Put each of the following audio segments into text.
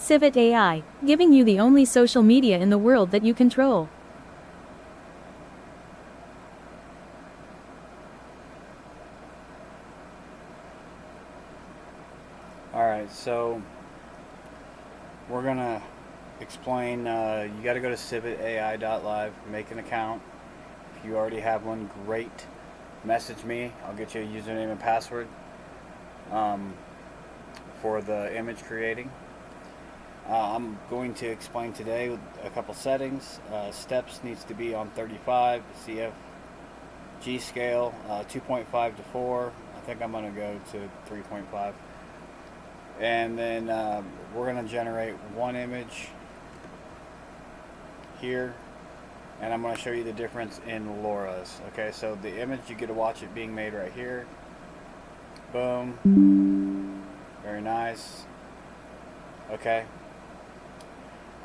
CivitAI, giving you the only social media in the world that you control. Alright, so we're gonna explain, you gotta go to CivitAI.live, make an account. If you already have one, great. Message me, I'll get you a username and password for the image creating. I'm going to explain today a couple settings. Steps needs to be on 35, CFG scale, 2.5 to 4. I think I'm going to go to 3.5. And then we're going to generate one image here, and I'm going to show you the difference in LoRa's. Okay, so the image, you get to watch it being made right here. Boom. Very nice. Okay.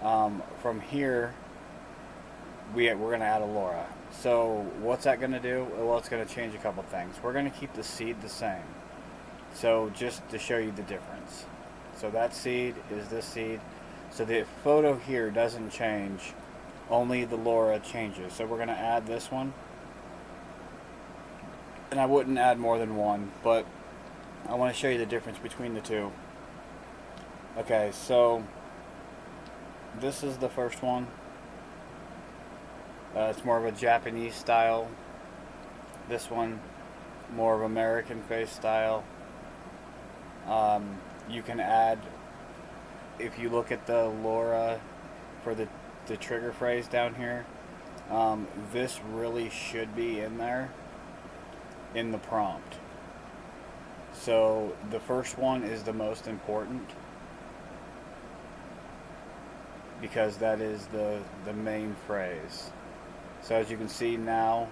From here, we're going to add a LoRa. So what's that going to do? Well, it's going to change a couple things. We're going to keep the seed the same. So just to show you the difference. So that seed is this seed. So the photo here doesn't change. Only the LoRa changes. So we're going to add this one. And I wouldn't add more than one, but I want to show you the difference between the two. Okay, so this is the first one. It's more of a Japanese style. This one, more of American face style. You can add, if you look at the LoRa for the trigger phrase down here, this really should be in there in the prompt. So the first one is the most important because that is the main phrase. So as you can see now,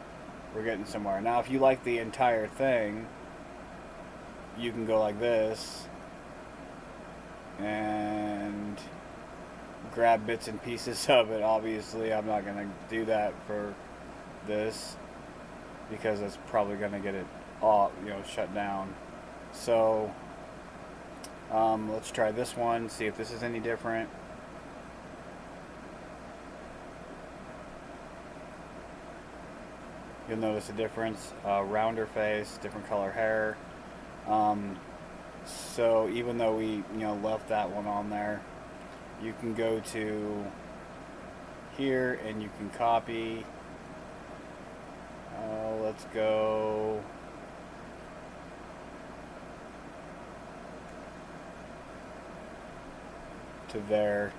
we're getting somewhere. Now if you like the entire thing, you can go like this and grab bits and pieces of it. Obviously I'm not going to do that for this because it's probably going to get it all, shut down. So let's try this one, see if this is any different. You'll notice a difference. Rounder face, different color hair. So even though we left that one on there, you can go to here and you can copy. Let's go to there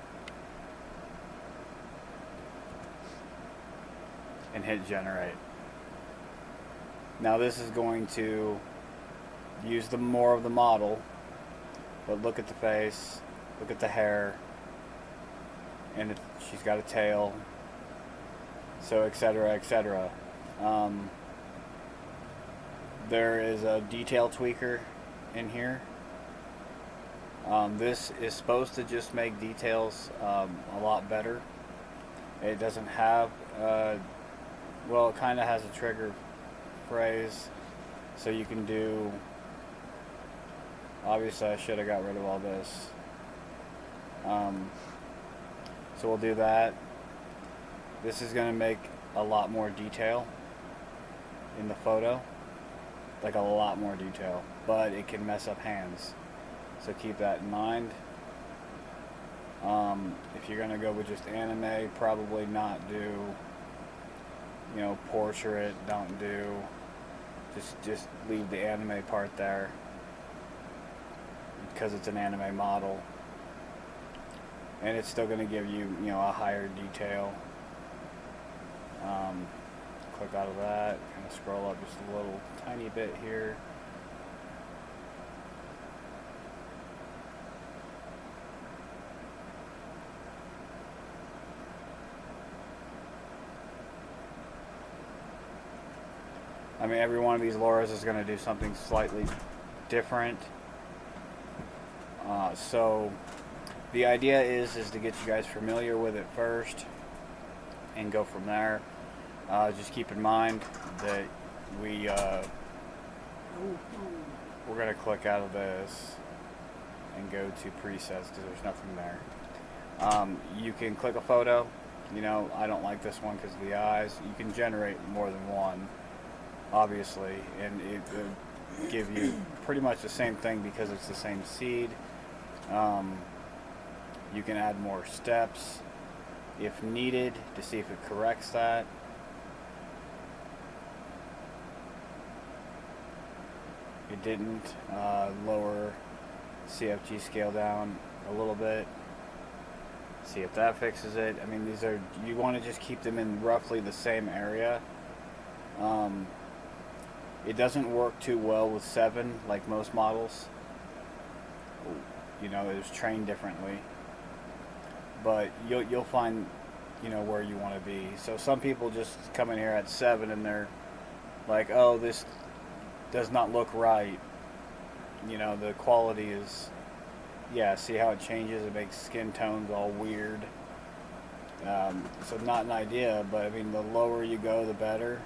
and hit generate. Now this is going to use more of the model, but look at the face, look at the hair, and she's got a tail, so etc, etc. There is a detail tweaker in here. This is supposed to just make details a lot better. It doesn't have, well, it kind of has a trigger phrase, so you can do, obviously I should have got rid of all this. So we'll do that. This is going to make a lot more detail in the photo, like a lot more detail, but it can mess up hands, so keep that in mind. If you're going to go with just anime, probably not do portrait, don't do, just leave the anime part there because it's an anime model, and it's still going to give you a higher detail. Click out of that, kind of scroll up just a little tiny bit here. I mean, every one of these LoRa's is going to do something slightly different. So the idea is to get you guys familiar with it first and go from there. Just keep in mind that we're going to click out of this and and go to presets because there's nothing there. You can click a photo. I don't like this one because of the eyes. You can generate more than one, obviously, and it will give you pretty much the same thing because it's the same seed. You can add more steps if needed to see if it corrects that. It didn't. Lower CFG scale down a little bit. See if that fixes it. I mean, you want to just keep them in roughly the same area. It doesn't work too well with 7 like most models. It was trained differently. But you'll find, where you want to be. So some people just come in here at 7 and they're like, oh, this does not look right. The quality is, see how it changes? It makes skin tones all weird. So not an idea, but I mean, the lower you go, the better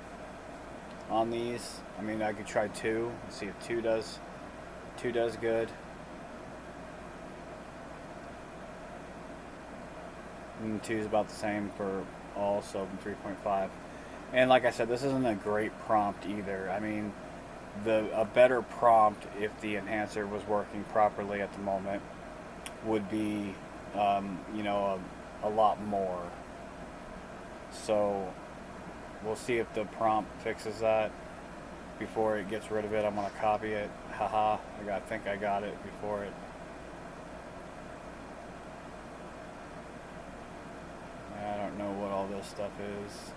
on these. I mean, I could try 2 and see if 2 does good. And 2 is about the same for all, so 3.5. And like I said, this isn't a great prompt either. I mean, a better prompt, if the enhancer was working properly at the moment, would be, a lot more. So we'll see if the prompt fixes that before it gets rid of it. I'm gonna copy it. Haha! I think I got it before it. I don't know what all this stuff is.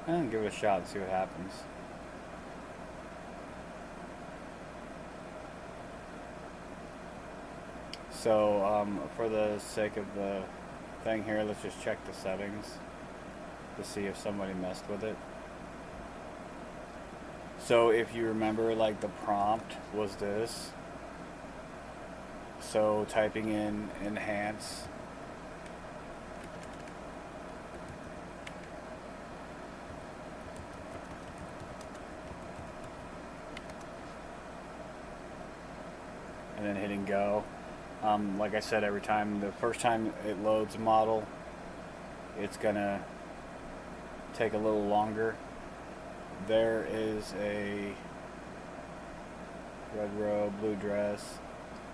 And give it a shot and see what happens. So, for the sake of the thing here, let's just check the settings to see if somebody messed with it. So if you remember, like, the prompt was this. So typing in enhance. And then hitting go. Like I said, every time, the first time it loads a model, it's gonna take a little longer. There is a red robe, blue dress.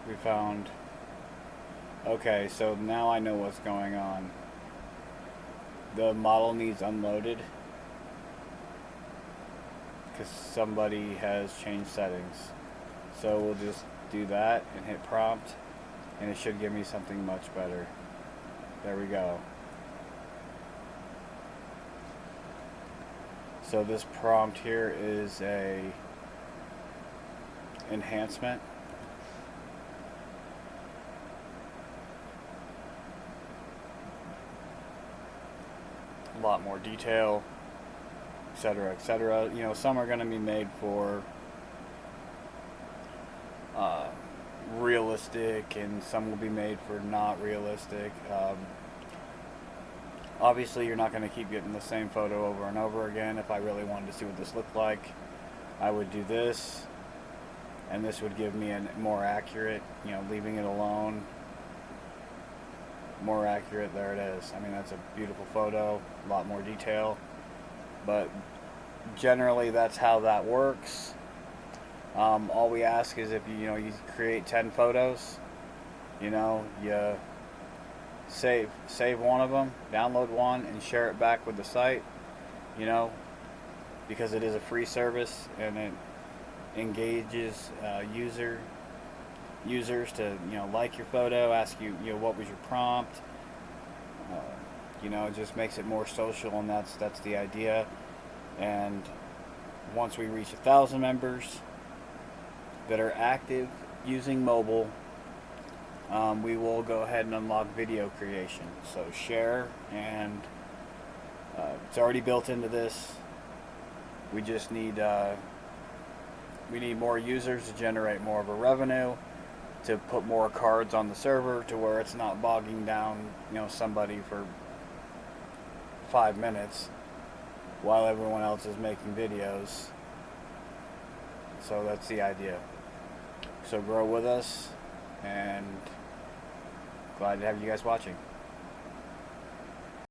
We found. Okay, so now I know what's going on. The model needs unloaded because somebody has changed settings. So we'll just do that and hit prompt, and it should give me something much better. There we go. So this prompt here is a enhancement. A lot more detail, etc., etc. Some are going to be made for realistic, and some will be made for not realistic. Obviously, you're not going to keep getting the same photo over and over again. If I really wanted to see what this looked like, I would do this, and this would give me a more accurate, leaving it alone, more accurate. There it is. I mean, that's a beautiful photo, a lot more detail, but generally that's how that works. All we ask is if you create 10 photos, you save one of them, download one, and share it back with the site, because it is a free service and it engages users to like your photo, ask you what was your prompt. It just makes it more social, and that's the idea. And once we reach 1,000 members that are active using mobile, we will go ahead and unlock video creation. So share, and it's already built into this. We just need more users to generate more of a revenue, to put more cards on the server to where it's not bogging down somebody for 5 minutes while everyone else is making videos. So that's the idea. So grow with us, and glad to have you guys watching.